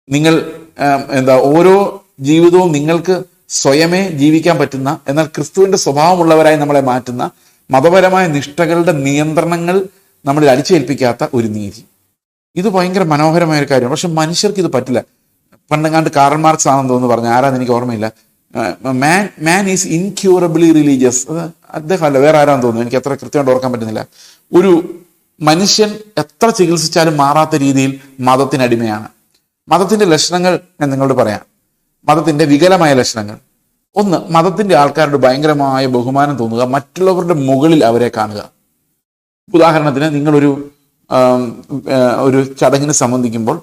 നിങ്ങൾ ഓരോ ജീവിതവും നിങ്ങൾക്ക് സ്വയമേ ജീവിക്കാൻ പറ്റുന്ന, എന്നാൽ ക്രിസ്തുവിന്റെ സ്വഭാവമുള്ളവരായി നമ്മളെ മാറ്റുന്ന, മതപരമായ നിഷ്ഠകളുടെ നിയന്ത്രണങ്ങൾ നമ്മളിൽ അടിച്ചേൽപ്പിക്കാത്ത ഒരു നീതി. ഇത് ഭയങ്കര മനോഹരമായ ഒരു കാര്യമാണ്. പക്ഷെ മനുഷ്യർക്ക് ഇത് പറ്റില്ല. പണ്ടെങ്ങാണ്ട് കാറൽ മാർക്സ് ആണെന്ന് തോന്നുന്നു പറഞ്ഞു, ആരാന്ന് എനിക്ക് ഓർമ്മയില്ല. Man is incurably religious. അദ്ദേഹം അല്ല, വേറെ ആരാന്ന് തോന്നുന്നു, എനിക്ക് അത്ര കൃത്യമായിട്ട് ഓർക്കാൻ പറ്റുന്നില്ല. ഒരു മനുഷ്യൻ എത്ര ചികിത്സിച്ചാലും മാറാത്ത രീതിയിൽ മതത്തിനടിമയാണ്. മതത്തിന്റെ ലക്ഷണങ്ങൾ ഞാൻ നിങ്ങളോട് പറയാം. മതത്തിന്റെ വികലമായ ലക്ഷണങ്ങൾ. ഒന്ന്, മതത്തിന്റെ ആൾക്കാരുടെ ഭയങ്കരമായ ബഹുമാനം തോന്നുക, മറ്റുള്ളവരുടെ മുകളിൽ അവരെ കാണുക. ഉദാഹരണത്തിന്, നിങ്ങളൊരു ഒരു ചടങ്ങിന് സംബന്ധിക്കുമ്പോൾ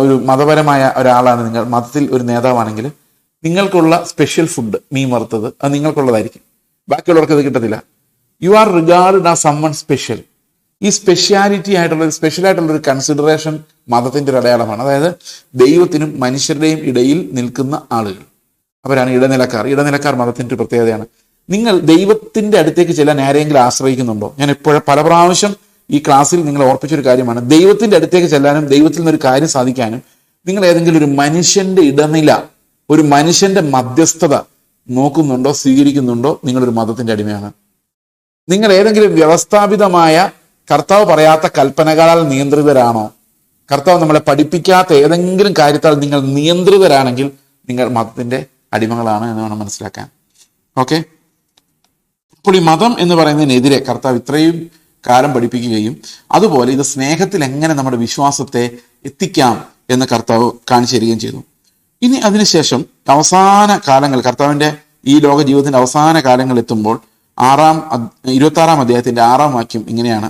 ഒരു മതപരമായ ഒരാളാണ് നിങ്ങൾ, മതത്തിൽ ഒരു നേതാവാണെങ്കിൽ നിങ്ങൾക്കുള്ള സ്പെഷ്യൽ ഫുഡ്, മീൻ വറുത്തത്, അത് നിങ്ങൾക്കുള്ളതായിരിക്കും, ബാക്കിയുള്ളവർക്ക് അത് കിട്ടത്തില്ല. You are regard as someone special. ഈ സ്പെഷ്യാലിറ്റി ആയിട്ടുള്ള സ്പെഷ്യലായിട്ടുള്ള ഒരു കൺസിഡറേഷൻ മതത്തിന്റെ ഒരു അടയാളമാണ്. അതായത് ദൈവത്തിനും മനുഷ്യരുടെയും ഇടയിൽ നിൽക്കുന്ന ആളുകൾ, അവരാണ് ഇടനിലക്കാർ. ഇടനിലക്കാർ മതത്തിന്റെ ഒരു പ്രത്യേകതയാണ്. നിങ്ങൾ ദൈവത്തിന്റെ അടുത്തേക്ക് ചെല്ലാൻ ആരെങ്കിലും ആശ്രയിക്കുന്നുണ്ടോ? ഞാൻ എപ്പോഴും പല പ്രാവശ്യം ഈ ക്ലാസ്സിൽ നിങ്ങളെ ഓർപ്പിച്ചൊരു കാര്യമാണ്, ദൈവത്തിന്റെ അടുത്തേക്ക് ചെല്ലാനും ദൈവത്തിൽ നിന്നൊരു കാര്യം സാധിക്കാനും നിങ്ങൾ ഏതെങ്കിലും ഒരു മനുഷ്യന്റെ ഇടനില, ഒരു മനുഷ്യന്റെ മധ്യസ്ഥത നോക്കുന്നുണ്ടോ, സ്വീകരിക്കുന്നുണ്ടോ, നിങ്ങളൊരു മതത്തിന്റെ അടിമയാണ്. നിങ്ങൾ ഏതെങ്കിലും വ്യവസ്ഥാപിതമായ കർത്താവ് പറയാത്ത കൽപ്പനകളാൽ നിയന്ത്രിതരാണോ? കർത്താവ് നമ്മളെ പഠിപ്പിക്കാത്ത ഏതെങ്കിലും കാര്യത്താൽ നിങ്ങൾ നിയന്ത്രിതരാണെങ്കിൽ നിങ്ങൾ മതത്തിന്റെ അടിമകളാണ് എന്ന് വേണം മനസ്സിലാക്കാൻ. ഓക്കെ, അപ്പോൾ ഈ മതം എന്ന് പറയുന്നതിനെതിരെ കർത്താവ് ഇത്രയും കാലം പഠിപ്പിക്കുകയും അതുപോലെ ഇത് സ്നേഹത്തിൽ എങ്ങനെ നമ്മുടെ വിശ്വാസത്തെ എത്തിക്കാം എന്ന് കർത്താവ് കാണിച്ചു തരികയും ചെയ്തു. ഇനി അതിനുശേഷം അവസാന കാലങ്ങൾ, കർത്താവിന്റെ ഈ ലോക ജീവിതത്തിന്റെ അവസാന കാലങ്ങൾ എത്തുമ്പോൾ 26 അധ്യായത്തിന്റെ 6 വാക്യം ഇങ്ങനെയാണ്: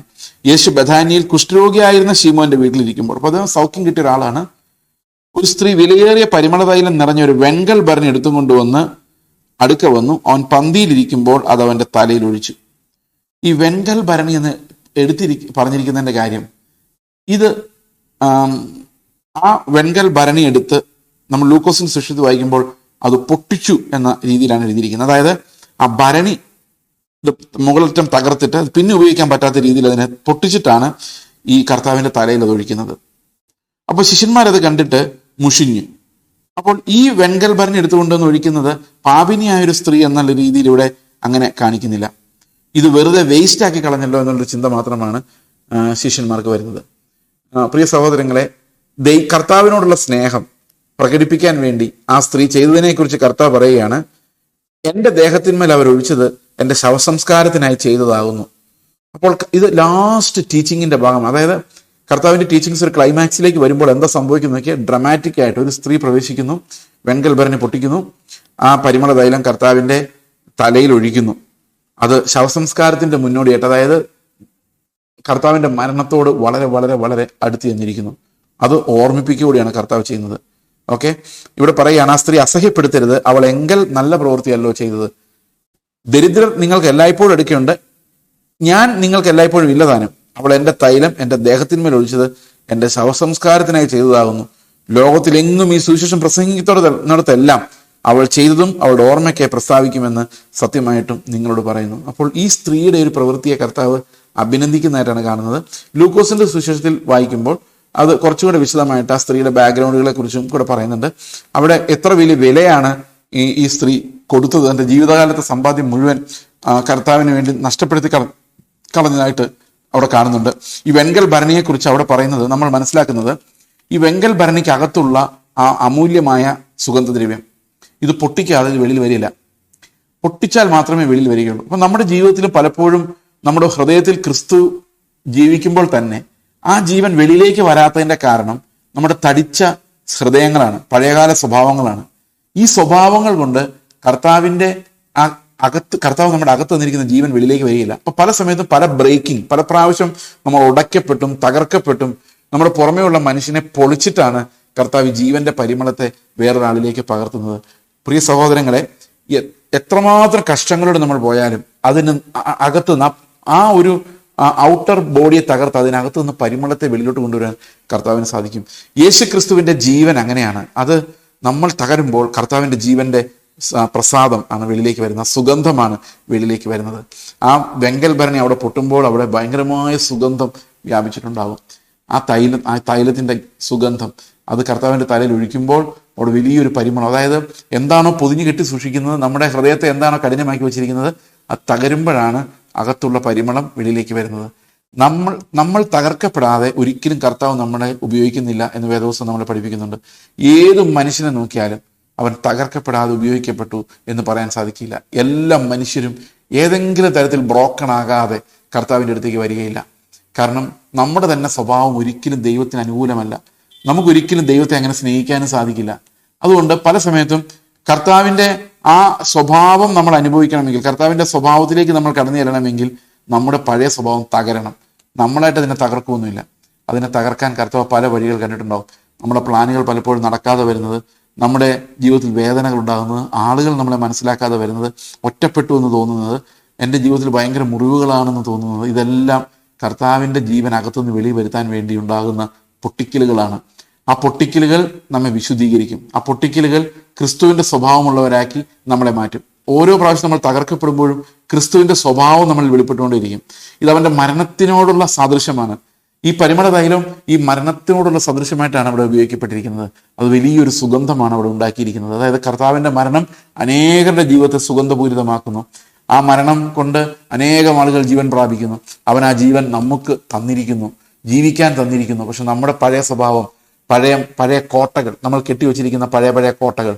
യേശു ബഥാനിയിൽ കുഷ്ഠരോഗിയായിരുന്ന ശീമോന്റെ വീട്ടിലിരിക്കുമ്പോൾ, അപ്പോൾ അദ്ദേഹം സൗഖ്യം കിട്ടിയ ഒരാളാണ്, ഒരു സ്ത്രീ വിലയേറിയ പരിമള തൈലം നിറഞ്ഞ ഒരു വെങ്കൽ ഭരണി എടുത്തുകൊണ്ടുവന്ന് അടുക്ക വന്നു. അവൻ പന്തിയിലിരിക്കുമ്പോൾ അത് അവന്റെ തലയിൽ ഒഴിച്ചു. ഈ വെങ്കൽ ഭരണി എന്ന് പറഞ്ഞിരിക്കുന്നതിന്റെ കാര്യം, ഇത് ആ വെങ്കൽ ഭരണി എടുത്ത് നമ്മൾ ലൂക്കോസിന്റെ സുവിശേഷത്തിൽ വായിക്കുമ്പോൾ അത് പൊട്ടിച്ചു എന്ന രീതിയിലാണ് എഴുതിയിരിക്കുന്നത്. അതായത് ആ ഭരണി മുകളറ്റം തകർത്തിട്ട് പിന്നെ ഉപയോഗിക്കാൻ പറ്റാത്ത രീതിയിൽ അതിനെ പൊട്ടിച്ചിട്ടാണ് ഈ കർത്താവിന്റെ തലയിൽ അത് ഒഴിക്കുന്നത്. അപ്പോൾ ശിഷ്യന്മാരത് കണ്ടിട്ട് മുഷിഞ്ഞു. അപ്പോൾ ഈ വെങ്കൽ ഭരണി എടുത്തുകൊണ്ടെന്ന് ഒഴിക്കുന്നത് പാപിനിയായൊരു സ്ത്രീ എന്നുള്ള രീതിയിലൂടെ അങ്ങനെ കാണിക്കുന്നില്ല. ഇത് വെറുതെ വേസ്റ്റ് ആക്കി കളഞ്ഞല്ലോ എന്നുള്ളൊരു ചിന്ത മാത്രമാണ് ശിഷ്യന്മാർക്ക് വരുന്നത്. പ്രിയ സഹോദരങ്ങളെ, കർത്താവിനോടുള്ള സ്നേഹം പ്രകടിപ്പിക്കാൻ വേണ്ടി ആ സ്ത്രീ ചെയ്തതിനെക്കുറിച്ച് കർത്താവ് പറയുകയാണ്, എൻ്റെ ദേഹത്തിന്മേൽ അവർ ഒഴിച്ചത് എൻ്റെ ശവസംസ്കാരത്തിനായി ചെയ്തതാകുന്നു. അപ്പോൾ ഇത് ലാസ്റ്റ് ടീച്ചിങ്ങിന്റെ ഭാഗമാണ്. അതായത് കർത്താവിന്റെ ടീച്ചിങ്സ് ഒരു ക്ലൈമാക്സിലേക്ക് വരുമ്പോൾ എന്താ സംഭവിക്കുന്നത് നോക്കിയാൽ, ഡ്രമാറ്റിക് ആയിട്ട് ഒരു സ്ത്രീ പ്രവേശിക്കുന്നു, വെങ്കൽ ഭരണി പൊട്ടിക്കുന്നു, ആ പരിമള തൈലം കർത്താവിന്റെ തലയിൽ ഒഴിക്കുന്നു. അത് ശവസംസ്കാരത്തിന്റെ മുന്നോടിയായിട്ട്, അതായത് കർത്താവിന്റെ മരണത്തോട് വളരെ വളരെ വളരെ അടുത്ത് ചെന്നിരിക്കുന്നു. അത് ഓർമ്മിപ്പിക്കുകയാണ് കർത്താവ് ചെയ്യുന്നത്. ഓക്കെ, ഇവിടെ പറയുകയാണ്, ആ സ്ത്രീ അസഹ്യപ്പെടുത്തരുത്, അവൾ എങ്കിൽ നല്ല പ്രവൃത്തിയല്ലോ ചെയ്തത്. ദരിദ്രർ നിങ്ങൾക്ക് എല്ലായ്പ്പോഴും എടുക്കുന്നുണ്ട്, ഞാൻ നിങ്ങൾക്ക് എല്ലായ്പ്പോഴും ഇല്ലതാനും. അവൾ എൻ്റെ തൈലം എൻ്റെ ദേഹത്തിന്മേൽ ഒഴിച്ചത് എൻ്റെ ശവസംസ്കാരത്തിനായി ചെയ്തതാകുന്നു. ലോകത്തിലെങ്ങും ഈ സുവിശേഷം പ്രസംഗിക്കുന്നിടത്തെല്ലാം അവൾ ചെയ്തതും അവളുടെ ഓർമ്മയ്ക്ക് പ്രസ്താവിക്കുമെന്ന് സത്യമായിട്ടും നിങ്ങളോട് പറയുന്നു. അപ്പോൾ ഈ സ്ത്രീയുടെ ഒരു പ്രവൃത്തിയെ കർത്താവ് അഭിനന്ദിക്കുന്നതായിട്ടാണ് കാണുന്നത്. ലൂക്കോസിന്റെ സുവിശേഷത്തിൽ വായിക്കുമ്പോൾ അത് കുറച്ചുകൂടെ വിശദമായിട്ട് ആ സ്ത്രീയുടെ ബാക്ക്ഗ്രൗണ്ടുകളെ കുറിച്ചും കൂടെ പറയുന്നുണ്ട്. അവിടെ എത്ര വലിയ വിലയാണ് ഈ സ്ത്രീ കൊടുത്തത്, തൻ്റെ ജീവിതകാലത്തെ സമ്പാദ്യം മുഴുവൻ കർത്താവിന് വേണ്ടി നഷ്ടപ്പെടുത്തി കളഞ്ഞതായിട്ട് അവിടെ കാണുന്നുണ്ട്. ഈ വെങ്കൽ ഭരണിയെക്കുറിച്ച് അവിടെ പറയുന്നത്, നമ്മൾ മനസ്സിലാക്കുന്നത്, ഈ വെങ്കൽ ഭരണിക്ക് അകത്തുള്ള ആ അമൂല്യമായ സുഗന്ധദ്രവ്യം ഇത് പൊട്ടിക്കാതെ വെളിയിൽ വരില്ല. പൊട്ടിച്ചാൽ മാത്രമേ വെളിയിൽ വരികയുള്ളൂ. അപ്പം നമ്മുടെ ജീവിതത്തിൽ പലപ്പോഴും നമ്മുടെ ഹൃദയത്തിൽ ക്രിസ്തു ജീവിക്കുമ്പോൾ തന്നെ ആ ജീവൻ വെളിയിലേക്ക് വരാത്തതിന്റെ കാരണം നമ്മുടെ തടിച്ച ഹൃദയങ്ങളാണ്, പഴയകാല സ്വഭാവങ്ങളാണ്. ഈ സ്വഭാവങ്ങൾ കൊണ്ട് കർത്താവ് നമ്മുടെ അകത്ത് വന്നിരിക്കുന്ന ജീവൻ വെളിയിലേക്ക് വരികയില്ല. അപ്പൊ പല സമയത്തും പല ബ്രേക്കിംഗ്, പല പ്രാവശ്യം നമ്മൾ ഉടയ്ക്കപ്പെട്ടും തകർക്കപ്പെട്ടും നമ്മുടെ പുറമേയുള്ള മനുഷ്യനെ പൊളിച്ചിട്ടാണ് കർത്താവ് ജീവന്റെ പരിമളത്തെ വേറൊരാളിലേക്ക് പകർത്തുന്നത്. പ്രിയ സഹോദരങ്ങളെ, എത്രമാത്രം കഷ്ടങ്ങളോട് നമ്മൾ പോയാലും അതിന് അകത്ത് ആ ഒരു ഔട്ടർ ബോഡിയെ തകർത്ത് അതിനകത്ത് നിന്ന് പരിമളത്തെ വെളിയിലോട്ട് കൊണ്ടുവരാൻ കർത്താവിന് സാധിക്കും. യേശു ക്രിസ്തുവിന്റെ ജീവൻ അങ്ങനെയാണ്. അത് നമ്മൾ തകരുമ്പോൾ കർത്താവിന്റെ ജീവന്റെ പ്രസാദം ആണ് വെളിയിലേക്ക് വരുന്നത്, സുഗന്ധമാണ് വെളിയിലേക്ക് വരുന്നത്. ആ വെങ്കൽ ഭരണി അവിടെ പൊട്ടുമ്പോൾ അവിടെ ഭയങ്കരമായ സുഗന്ധം വ്യാപിച്ചിട്ടുണ്ടാകും. ആ തൈലത്തിന്റെ സുഗന്ധം അത് കർത്താവിന്റെ തലയിൽ ഒഴിക്കുമ്പോൾ അവിടെ വലിയൊരു പരിമളം, അതായത് എന്താണോ പൊതിഞ്ഞു കെട്ടി സൂക്ഷിക്കുന്നത്, നമ്മുടെ ഹൃദയത്തെ എന്താണോ കഠിനമാക്കി വെച്ചിരിക്കുന്നത്, അത് തകരുമ്പോഴാണ് അകത്തുള്ള പരിമളം വെളിയിലേക്ക് വരുന്നത്. നമ്മൾ തകർക്കപ്പെടാതെ ഒരിക്കലും കർത്താവ് നമ്മളെ ഉപയോഗിക്കുന്നില്ല എന്ന് വേദപുസ്തകം നമ്മളെ പഠിപ്പിക്കുന്നുണ്ട്. ഏത് മനുഷ്യനെ നോക്കിയാലും അവൻ തകർക്കപ്പെടാതെ ഉപയോഗിക്കപ്പെട്ടു എന്ന് പറയാൻ സാധിക്കില്ല. എല്ലാ മനുഷ്യരും ഏതെങ്കിലും തരത്തിൽ ബ്രോക്കൺ ആകാതെ കർത്താവിൻ്റെ അടുത്തേക്ക് വരികയില്ല. കാരണം നമ്മുടെ തന്നെ സ്വഭാവം ഒരിക്കലും ദൈവത്തിന് അനുകൂലമല്ല. നമുക്കൊരിക്കലും ദൈവത്തെ അങ്ങനെ സ്നേഹിക്കാനും സാധിക്കില്ല. അതുകൊണ്ട് പല സമയത്തും കർത്താവിൻ്റെ ആ സ്വഭാവം നമ്മൾ അനുഭവിക്കണമെങ്കിൽ, കർത്താവിൻ്റെ സ്വഭാവത്തിലേക്ക് നമ്മൾ കടന്നു ചെല്ലണമെങ്കിൽ നമ്മുടെ പഴയ സ്വഭാവം തകരണം. നമ്മളായിട്ട് അതിനെ തകർക്കുകയൊന്നുമില്ല. അതിനെ തകർക്കാൻ കർത്താവ് പല വഴികൾ കണ്ടിട്ടുണ്ടാവും. നമ്മുടെ പ്ലാനുകൾ പലപ്പോഴും നടക്കാതെ വരുന്നത്, നമ്മുടെ ജീവിതത്തിൽ വേദനകൾ ഉണ്ടാകുന്നത്, ആളുകൾ നമ്മളെ മനസ്സിലാക്കാതെ വരുന്നത്, ഒറ്റപ്പെട്ടു എന്ന് തോന്നുന്നത്, എൻ്റെ ജീവിതത്തിൽ ഭയങ്കര മുറിവുകളാണെന്ന് തോന്നുന്നത്, ഇതെല്ലാം കർത്താവിൻ്റെ ജീവൻ അകത്തുനിന്ന് വെളി വരുത്താൻ വേണ്ടി ഉണ്ടാകുന്ന പൊട്ടിക്കലുകളാണ്. ആ പൊട്ടിക്കലുകൾ നമ്മെ വിശുദ്ധീകരിക്കും. ആ പൊട്ടിക്കലുകൾ ക്രിസ്തുവിൻ്റെ സ്വഭാവമുള്ളവരാക്കി നമ്മളെ മാറ്റും. ഓരോ പ്രാവശ്യം നമ്മൾ തകർക്കപ്പെടുമ്പോഴും ക്രിസ്തുവിൻ്റെ സ്വഭാവം നമ്മൾ വെളിപ്പെട്ടുകൊണ്ടിരിക്കും. ഇത് അവൻ്റെ മരണത്തിനോടുള്ള സാദൃശ്യമാണ്. ഈ പരിമള തൈലം ഈ മരണത്തിനോടുള്ള സദൃശ്യമായിട്ടാണ് അവിടെ ഉപയോഗിക്കപ്പെട്ടിരിക്കുന്നത്. അത് വലിയൊരു സുഗന്ധമാണ് അവിടെ ഉണ്ടാക്കിയിരിക്കുന്നത്. അതായത് കർത്താവിൻ്റെ മരണം അനേകരുടെ ജീവിതത്തെ സുഗന്ധപൂരിതമാക്കുന്നു. ആ മരണം കൊണ്ട് അനേകം ആളുകൾ ജീവൻ പ്രാപിക്കുന്നു. അവൻ ആ ജീവൻ നമുക്ക് തന്നിരിക്കുന്നു, ജീവിക്കാൻ തന്നിരിക്കുന്നു. പക്ഷെ നമ്മുടെ പഴയ സ്വഭാവം, പഴയ കോട്ടകൾ, നമ്മൾ കെട്ടിവെച്ചിരിക്കുന്ന പഴയ കോട്ടകൾ,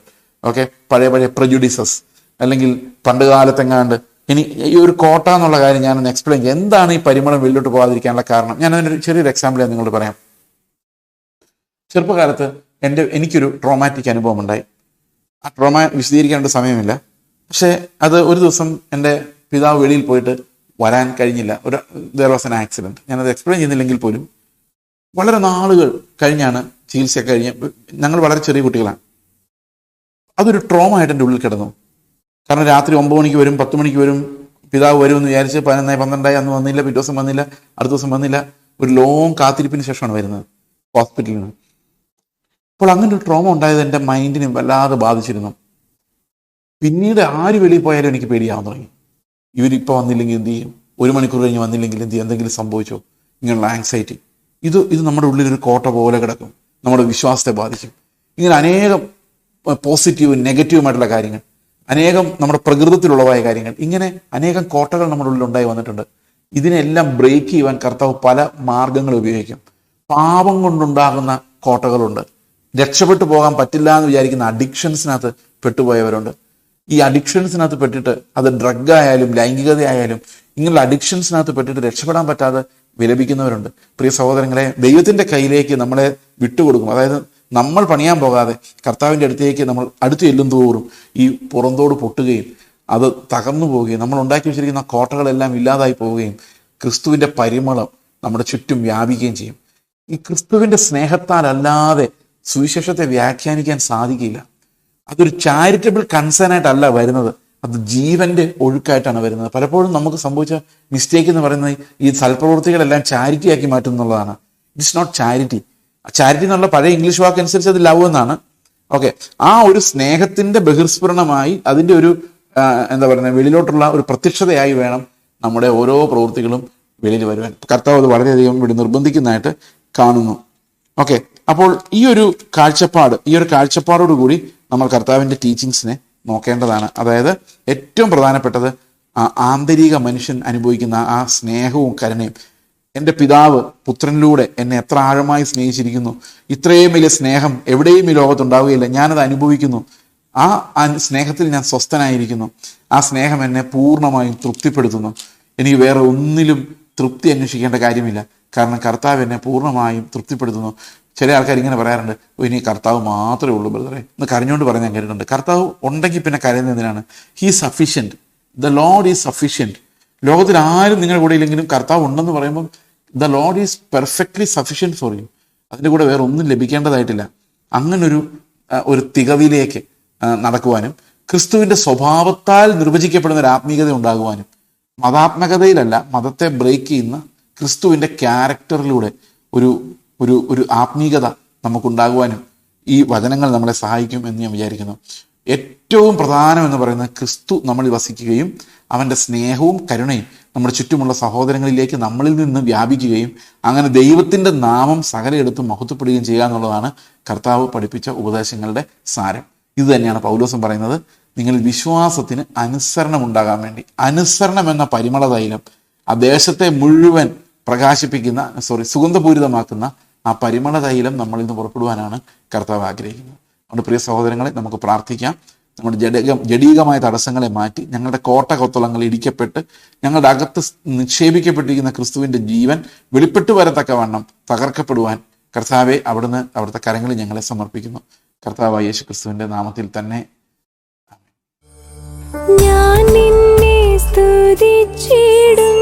പഴയ പ്രജുഡിസസ്, അല്ലെങ്കിൽ പണ്ട് കാലത്തെങ്ങാണ്ട് ഇനി ഈ ഒരു കോട്ട എന്നുള്ള കാര്യം ഞാനൊന്ന് എക്സ്പ്ലെയിൻ ചെയ്യാം. എന്താണ് ഈ പരിമളം വെളിയിലോട്ട് പോകാതിരിക്കാനുള്ള കാരണം? ഞാൻ അതിനൊരു ചെറിയൊരു എക്സാമ്പിൾ ഞാൻ നിങ്ങളോട് പറയാം. ചെറുപ്പകാലത്ത് എനിക്കൊരു ട്രോമാറ്റിക് അനുഭവം ഉണ്ടായി. ആ ട്രോമ വിശദീകരിക്കേണ്ട സമയമില്ല. പക്ഷേ അത് ഒരു ദിവസം എൻ്റെ പിതാവ് വെളിയിൽ പോയിട്ട് വരാൻ കഴിഞ്ഞില്ല. there was an accident. ഞാനത് എക്സ്പ്ലെയിൻ ചെയ്യുന്നില്ലെങ്കിൽ പോലും വളരെ നാളുകൾ കഴിഞ്ഞാണ് ചികിത്സയൊക്കെ കഴിഞ്ഞ്, ഞങ്ങൾ വളരെ ചെറിയ കുട്ടികളാണ്. അതൊരു ട്രോമ ആയിട്ട് എൻ്റെ ഉള്ളിൽ കിടന്നു. കാരണം രാത്രി 9 മണിക്ക് വരും, 10 മണിക്ക് വരും, പിതാവ് വരുമെന്ന് വിചാരിച്ച് 11, 12 അന്ന് വന്നില്ല, പിറ്റേ ദിവസം വന്നില്ല, അടുത്ത ദിവസം വന്നില്ല. ഒരു ലോങ് കാത്തിരിപ്പിന് ശേഷമാണ് വരുന്നത് ഹോസ്പിറ്റലിൽ നിന്ന്. അപ്പോൾ അങ്ങനെ ഒരു ട്രോമ ഉണ്ടായത് എൻ്റെ മൈൻഡിനെ വല്ലാതെ ബാധിച്ചിരുന്നു. പിന്നീട് ആര് വെളിയിൽ പോയാലും എനിക്ക് പേടിയാവാൻ തുടങ്ങി. ഇവരിപ്പോൾ വന്നില്ലെങ്കിൽ എന്ത് ചെയ്യും, 1 മണിക്കൂർ കഴിഞ്ഞ് വന്നില്ലെങ്കിൽ എന്ത് ചെയ്യും, എന്തെങ്കിലും സംഭവിച്ചോ, ഇങ്ങനെയുള്ള ആങ്സൈറ്റി. ഇത് നമ്മുടെ ഉള്ളിലൊരു കോട്ട പോലെ കിടക്കും, നമ്മുടെ വിശ്വാസത്തെ ബാധിക്കും. ഇങ്ങനെ അനേകം പോസിറ്റീവും നെഗറ്റീവുമായിട്ടുള്ള കാര്യങ്ങൾ, അനേകം നമ്മുടെ പ്രകൃതത്തിലുള്ളതായ കാര്യങ്ങൾ, ഇങ്ങനെ അനേകം കോട്ടകൾ നമ്മുടെ ഉള്ളിൽ ഉണ്ടായി വന്നിട്ടുണ്ട്. ഇതിനെല്ലാം ബ്രേക്ക് ചെയ്യുവാൻ കർത്താവ് പല മാർഗങ്ങൾ ഉപയോഗിക്കും. പാപം കൊണ്ടുണ്ടാകുന്ന കോട്ടകളുണ്ട്. രക്ഷപ്പെട്ടു പോകാൻ പറ്റില്ല എന്ന് വിചാരിക്കുന്ന അഡിക്ഷൻസിനകത്ത് പെട്ടുപോയവരുണ്ട്. ഈ അഡിക്ഷൻസിനകത്ത് പെട്ടിട്ട്, അത് ഡ്രഗ് ആയാലും ലൈംഗികതയായാലും, ഇങ്ങനെയുള്ള അഡിക്ഷൻസിനകത്ത് പെട്ടിട്ട് രക്ഷപ്പെടാൻ പറ്റാതെ വിലപിക്കുന്നവരുണ്ട്. പ്രിയ സഹോദരങ്ങളെ, ദൈവത്തിൻ്റെ കയ്യിലേക്ക് നമ്മളെ വിട്ടുകൊടുക്കും. അതായത് നമ്മൾ പണിയാൻ പോകാതെ കർത്താവിൻ്റെ അടുത്തേക്ക് നമ്മൾ അടുത്ത് ചെല്ലും തോറും ഈ പുറന്തോട് പൊട്ടുകയും അത് തകർന്നു പോവുകയും നമ്മൾ ഉണ്ടാക്കി വെച്ചിരിക്കുന്ന കോട്ടകളെല്ലാം ഇല്ലാതായി പോവുകയും ക്രിസ്തുവിൻ്റെ പരിമളം നമ്മുടെ ചുറ്റും വ്യാപിക്കുകയും ചെയ്യും. ഈ ക്രിസ്തുവിൻ്റെ സ്നേഹത്താലല്ലാതെ സുവിശേഷത്തെ വ്യാഖ്യാനിക്കാൻ സാധിക്കില്ല. അതൊരു ചാരിറ്റബിൾ കൺസേൺ ആയിട്ടല്ല വരുന്നത്, അത് ജീവന്റെ ഒഴുക്കായിട്ടാണ് വരുന്നത്. പലപ്പോഴും നമുക്ക് സംഭവിച്ച മിസ്റ്റേക്ക് എന്ന് പറയുന്നത് ഈ സൽപ്രവൃത്തികളെല്ലാം ചാരിറ്റി ആക്കി മാറ്റുന്നുള്ളതാണ്. It's not charity. ചാരിറ്റി എന്നുള്ള പഴയ ഇംഗ്ലീഷ് വാക്ക് അനുസരിച്ച് അത് ലവ് എന്നാണ്. ആ ഒരു സ്നേഹത്തിന്റെ ബഹിർസ്ഫുരണമായി അതിന്റെ ഒരു വെളിയിലോട്ടുള്ള ഒരു പ്രത്യക്ഷതയായി വേണം നമ്മുടെ ഓരോ പ്രവൃത്തികളും വെളിയിൽ വരുവാൻ. കർത്താവ് അത് വളരെയധികം ഇവിടെ നിർബന്ധിക്കുന്നതായിട്ട് കാണുന്നു. അപ്പോൾ ഈ ഒരു കാഴ്ചപ്പാടോടുകൂടി നമ്മൾ കർത്താവിൻ്റെ ടീച്ചിങ്സിനെ നോക്കേണ്ടതാണ്. അതായത് ഏറ്റവും പ്രധാനപ്പെട്ടത് ആന്തരിക മനുഷ്യൻ അനുഭവിക്കുന്ന ആ സ്നേഹവും കരുണയും. എൻ്റെ പിതാവ് പുത്രനിലൂടെ എന്നെ എത്ര ആഴമായി സ്നേഹിച്ചിരിക്കുന്നു, ഇത്രയും വലിയ സ്നേഹം എവിടെയും ഈ ലോകത്തുണ്ടാവുകയില്ല, ഞാനത് അനുഭവിക്കുന്നു, ആ സ്നേഹത്തിൽ ഞാൻ സ്വസ്ഥനായിരിക്കുന്നു, ആ സ്നേഹം എന്നെ പൂർണ്ണമായും തൃപ്തിപ്പെടുത്തുന്നു, എനിക്ക് വേറെ ഒന്നിലും തൃപ്തി അന്വേഷിക്കേണ്ട കാര്യമില്ല, കാരണം കർത്താവ് എന്നെ പൂർണ്ണമായും തൃപ്തിപ്പെടുത്തുന്നു. ചില ആൾക്കാർ ഇങ്ങനെ പറയാറുണ്ട്, ഇനി കർത്താവ് മാത്രമേ ഉള്ളൂ ബ്രദറെ എന്ന് കരഞ്ഞുകൊണ്ട് പറഞ്ഞ് ഞാൻ കേട്ടിട്ടുണ്ട്. കർത്താവ് ഉണ്ടെങ്കിൽ പിന്നെ കരയുന്നതിനാണ്. He sufficient, the Lord is sufficient. ലോകത്തിൽ ആരും നിങ്ങളുടെ കൂടെ ഇല്ലെങ്കിലും കർത്താവ് ഉണ്ടെന്ന് പറയുമ്പോൾ the Lord is perfectly sufficient for you. അതിൻ്റെ കൂടെ വേറെ ഒന്നും ലഭിക്കേണ്ടതായിട്ടില്ല. അങ്ങനൊരു തികവിലേക്ക് നടക്കുവാനും ക്രിസ്തുവിൻ്റെ സ്വഭാവത്താൽ നിർവചിക്കപ്പെടുന്ന ഒരു ആത്മീയത ഉണ്ടാകുവാനും, മതാത്മകതയിലല്ല, മതത്തെ ബ്രേക്ക് ചെയ്യുന്ന ക്രിസ്തുവിൻ്റെ ക്യാരക്ടറിലൂടെ ഒരു ആത്മീയത നമുക്കുണ്ടാകുവാനും ഈ വചനങ്ങൾ നമ്മളെ സഹായിക്കും എന്ന് ഞാൻ വിചാരിക്കുന്നു. ഏറ്റവും പ്രധാനം എന്ന് പറയുന്നത് ക്രിസ്തു നമ്മളിൽ വസിക്കുകയും അവൻ്റെ സ്നേഹവും കരുണയും നമ്മുടെ ചുറ്റുമുള്ള സഹോദരങ്ങളിലേക്ക് നമ്മളിൽ നിന്ന് വ്യാപിക്കുകയും അങ്ങനെ ദൈവത്തിൻ്റെ നാമം സകലയിടത്തും മഹത്വപ്പെടുകയും ചെയ്യുക എന്നുള്ളതാണ് കർത്താവ് പഠിപ്പിച്ച ഉപദേശങ്ങളുടെ സാരം. ഇത് തന്നെയാണ് പൗലോസും പറയുന്നത്. നിങ്ങളിൽ വിശ്വാസത്തിന് അനുസരണം ഉണ്ടാകാൻ വേണ്ടി. അനുസരണം എന്ന പരിമള തൈലം ആ ദേശത്തെ മുഴുവൻ പ്രകാശിപ്പിക്കുന്ന സുഗന്ധപൂരിതമാക്കുന്ന ആ പരിമള തൈലം നമ്മളിൽ നിന്ന് പുറപ്പെടുവാനാണ് കർത്താവ് ആഗ്രഹിക്കുന്നത്. അതുകൊണ്ട് പ്രിയ സഹോദരങ്ങളെ, നമുക്ക് പ്രാർത്ഥിക്കാം. നമ്മുടെ ജഡീകമായ തടസ്സങ്ങളെ മാറ്റി ഞങ്ങളുടെ കോട്ടകൊത്തളങ്ങൾ ഇടിക്കപ്പെട്ട് ഞങ്ങളുടെ അകത്ത് നിക്ഷേപിക്കപ്പെട്ടിരിക്കുന്ന ക്രിസ്തുവിൻ്റെ ജീവൻ വെളിപ്പെട്ടു വരത്തക്കവണ്ണം തകർക്കപ്പെടുവാൻ കർത്താവെ അവിടുന്ന് അവിടുത്തെ കരങ്ങളിൽ ഞങ്ങളെ സമർപ്പിക്കുന്നു. കർത്താവായ യേശു ക്രിസ്തുവിൻ്റെ നാമത്തിൽ തന്നെ. ഞാൻ നിന്നെ സ്തുതിച്ചിടും.